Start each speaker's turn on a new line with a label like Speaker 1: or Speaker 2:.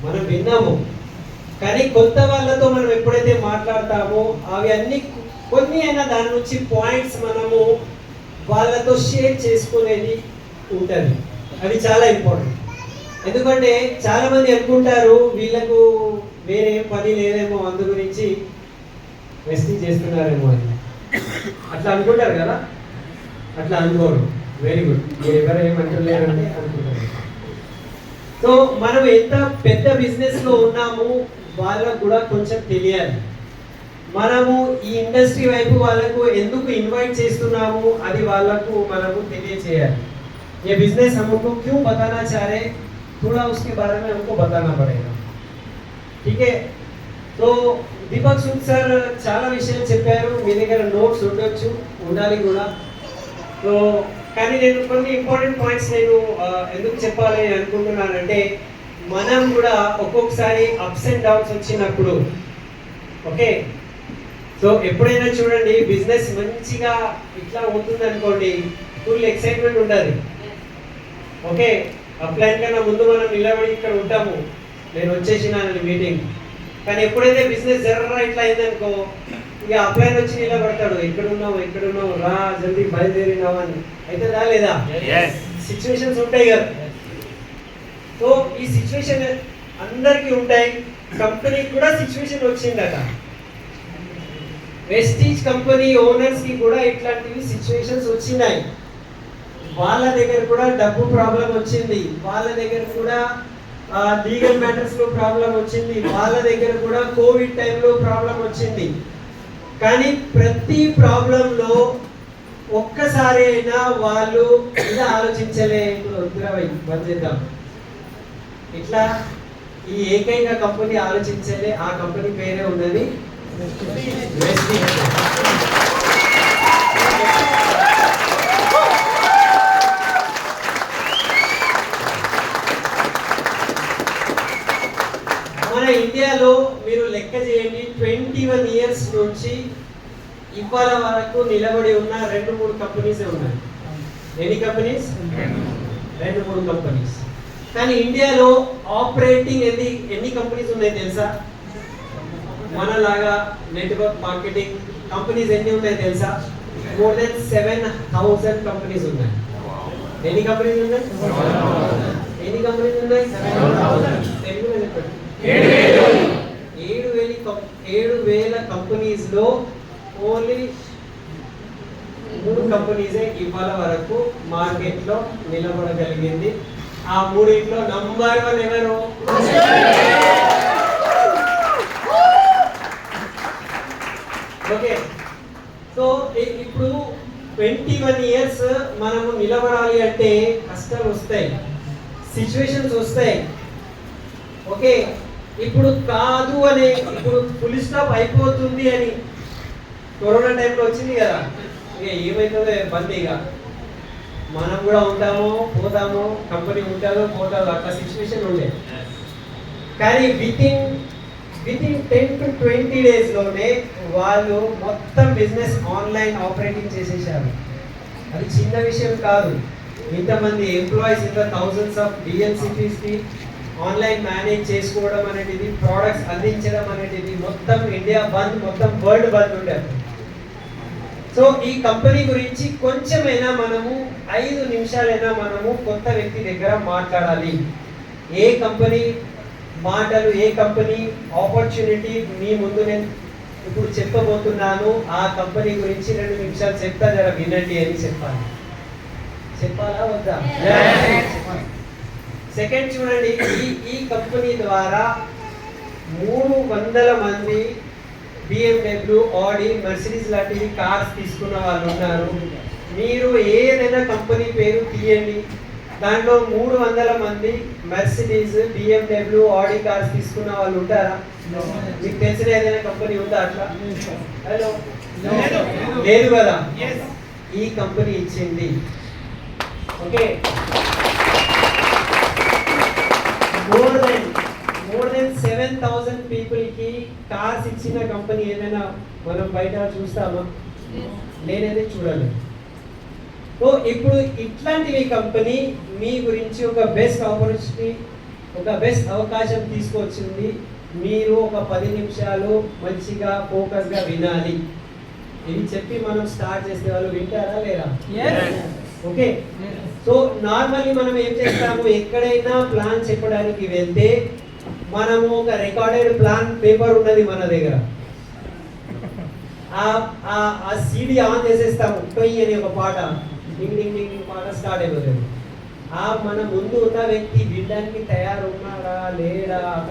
Speaker 1: మనం విన్నాము. కానీ కొత్త వాళ్ళతో మనం ఎప్పుడైతే మాట్లాడతామో అవి అన్ని కొన్ని అయినా దాని నుంచి పాయింట్స్ మనము వాళ్ళతో షేర్ చేసుకునేది ఉంటుంది. అది చాలా ఇంపార్టెంట్. ఎందుకంటే చాలామంది అనుకుంటారు వీళ్ళకు వేరే పని లేదేమో, అందు గురించి వెస్టింగ్ చేస్తున్నారేమో అని అట్లా అనుకుంటారు కదా. అట్లా అనుకోరు. Very good. మీరు ఎవరు ఏమంటలేరంటే అనుకుంటారు. సో మనం ఎంత పెద్ద బిజినెస్లో ఉన్నాము వాళ్ళకు కూడా కొంచెం తెలియాలి. మనము ఈ ఇండస్ట్రీ వైపు వాళ్ళకు ఎందుకు ఇన్వైట్ చేస్తున్నాము అది వాళ్ళకు మనము తెలియచేయాలి. ये बिजनेस हमको क्यों बताना चाह रहे, थोड़ा उसके बारे में हमको बताना पड़ेगा. ठीक है. तो దీపక్ సూద్ సార్ చాలా విషయాలు చెప్పారు. మీ దగ్గర నోట్స్ ఉండొచ్చు, ఉండాలి కూడా. సో కానీ నేను కొన్ని ఇంపార్టెంట్ పాయింట్స్ నేను ఎందుకు చెప్పాలి అనుకుంటున్నానంటే, మనం కూడా ఒక్కొక్కసారి అప్స్ అండ్ డౌన్స్ వచ్చినప్పుడు, ఓకే, సో ఎప్పుడైనా చూడండి బిజినెస్ మంచిగా ఇట్లా అవుతుంది అనుకోండి, ఫుల్ ఎక్సైట్మెంట్ ఉంటుంది. ఓకే, అప్లైన్ కన్నా ముందు మనం నిలబడి ఇక్కడ ఉంటాము, నేను వచ్చేసినాను మీటింగ్. కానీ ఎప్పుడైతే బిజినెస్ జర్రా ఇట్లా అయిందనుకో, ఇక అప్లైన్ వచ్చి నిలబడతాడు, ఎక్కడున్నావు రా జల్దీ బయలుదేరినావు అని. అయితే రా లేదా? సిచ్యువేషన్స్ ఉంటాయి కదా. సో ఈ సిచ్యువేషన్ అందరికీ ఉంటాయి. కంపెనీకి కూడా సిచ్యువేషన్ వచ్చిందట. వెస్టీజ్ కంపెనీ ఓనర్స్ కి కూడా ఇట్లాంటివి సిచ్యువేషన్స్ వచ్చినాయి. వాళ్ళ దగ్గర కూడా డబ్బు ప్రాబ్లం వచ్చింది, వాళ్ళ దగ్గర కూడా లీగల్ మ్యాటర్స్ లో ప్రాబ్లం వచ్చింది, వాళ్ళ దగ్గర కూడా కోవిడ్ టైంలో ప్రాబ్లం వచ్చింది. కానీ ప్రతి ప్రాబ్లంలో ఒక్కసారి అయినా వాళ్ళు ఇలా ఆలోచించలే, బంద్ చేద్దాం ఇట్లా. ఈ ఏకైక కంపెనీ ఆలోచించలే, ఆ కంపెనీ పేరే ఉన్నది వెస్టీజ్. మన ఇండియాలో మీరు లెక్క చేయండి, 21 ఇయర్స్ నుంచి ఇవాళ వరకు నిలబడి ఉన్న 2-3 కంపెనీసే ఉన్నాయి. ఎన్ని కంపెనీస్? 2-3 కంపెనీస్. కానీ ఇండియాలో ఆపరేటింగ్ ఎన్ని కంపెనీస్ ఉన్నాయి తెలుసా? మనలాగా నెట్వర్క్ మార్కెటింగ్ కంపెనీస్ ఎన్ని ఉన్నాయి తెలుసా? మోర్ దెన్ 7,000 కంపెనీస్ ఉన్నాయి. ఎన్ని కంపెనీస్ ఉన్నాయి? 7,000 కంపెనీస్ లో ఓన్లీ 3 కంపెనీసే ఇవాళ వరకు మార్కెట్ లో నిలబడగలిగింది. ఆ 3లో నంబర్ 1 ఎవరు? ఓకే. సో ఇప్పుడు 21 ఇయర్స్ మనము నిలబడాలి అంటే కష్టాలు వస్తాయి, సిచ్యువేషన్స్ వస్తాయి. ఓకే, ఇప్పుడు కాదు అని, ఇప్పుడు ఫుల్ స్టాప్ అయిపోతుంది అని కరోనా టైంలో వచ్చింది కదా, ఇక ఏమవుతుందో బంద్. ఇక మనం కూడా ఉంటామో పోతామో, కంపెనీ ఉంటుందో పోతుందో, అట్లా సిచ్యువేషన్ ఉండే. కానీ వితిన్ 10 to 20 days లోనే వాళ్ళు మొత్తం బిజినెస్ ఆన్లైన్ ఆపరేటింగ్ చేసేసారు. అది చిన్న విషయం కాదు. ఇంతమంది ఎంప్లాయీస్, ఇంత థౌజండ్స్ ఆఫ్ DLCPs కి ఆన్లైన్ మేనేజ్ చేసుకోవడం అనేది, ప్రోడక్ట్స్ అందించడం అనేది, మొత్తం ఇండియా బంద్, మొత్తం వరల్డ్ బంద్ ఉండేది. సో ఈ కంపెనీ గురించి కొంచెమైనా మనము 5 నిమిషాలైనా మనము కొత్త వ్యక్తి దగ్గర మాట్లాడాలి. ఏ కంపెనీ మాటలు, ఏ కంపెనీ ఆపర్చునిటీ మీ ముందు నేను ఇప్పుడు చెప్పబోతున్నాను, ఆ కంపెనీ గురించి 2 నిమిషాలు చెప్తా, జర వినండి అని చెప్పాలి. చెప్పాలా వద్దా? సెకండ్ చూడండి, ఈ కంపెనీ ద్వారా 300 మంది BMW, ఆడి, మెర్సిడీస్ లాంటివి కార్స్ తీసుకున్న వాళ్ళు ఉన్నారు. మీరు ఏదైనా కంపెనీ పేరు తీయండి, దాంట్లో 300 మంది మెర్సిడీస్, BMW, ఆడి కార్స్ తీసుకున్న వాళ్ళు ఉంటారా? మీకు తెలిసిన ఏదైనా కంపెనీ ఉందా అట్లా? హలో, లేదు కదా. ఈ కంపెనీ ఇచ్చింది. ఓకే, మోర్ దెన్ 7,000 పీపుల్ కి కార్స్ ఇచ్చిన కంపెనీ ఏదైనా మనం బయట చూస్తామా? నేనైతే చూడలేదు. సో ఇప్పుడు ఇట్లాంటివి కంపెనీ మీ గురించి ఒక బెస్ట్ ఆపర్చునిటీ ఒక బెస్ట్ అవకాశం తీసుకొచ్చింది. మీరు ఒక 10 నిమిషాలు మంచిగా ఫోకస్గా వినాలి. ఇది చెప్పి మనం స్టార్ట్ చేసే వాళ్ళు వింటారా లేరా? ఓకే. సో నార్మల్లీ మనం ఏం చేస్తాము, ఎక్కడైనా ప్లాన్ చెప్పడానికి వెళ్తే మనము ఒక రికార్డెడ్ ప్లాన్ పేపర్ ఉన్నది మన దగ్గర, ఆ సీడీ ఆన్ చేసేస్తాము. టొయ్ అనే ఒక పాట, డింగ్ డింగ్ డింగ్ పాట స్టార్ట్ అయిపోతుంది. మన ముందు ఉన్న వ్యక్తి వినడానికి తయారు ఉన్నాడా లేడా, అతను